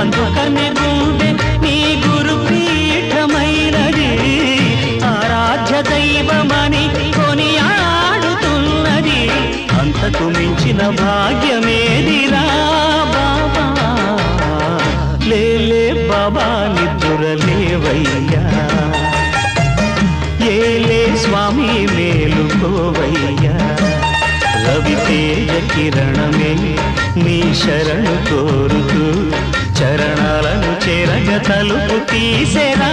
అందుకని గుండె నీ గురు పీఠమైనది, ఆరాధ్య దైవమని కొనియాడుతున్నది. అంతకు మించిన భాగ్యమేదిరా బాబా, లేలే బాబా నిద్దురలేవయ్యా, ఏలే స్వామి మేలుకోవయ్యా. రవితేజ కిరణమే నీ శరణు కోరుతూ చరణాలను చెరగ తలుపు తీసెరా.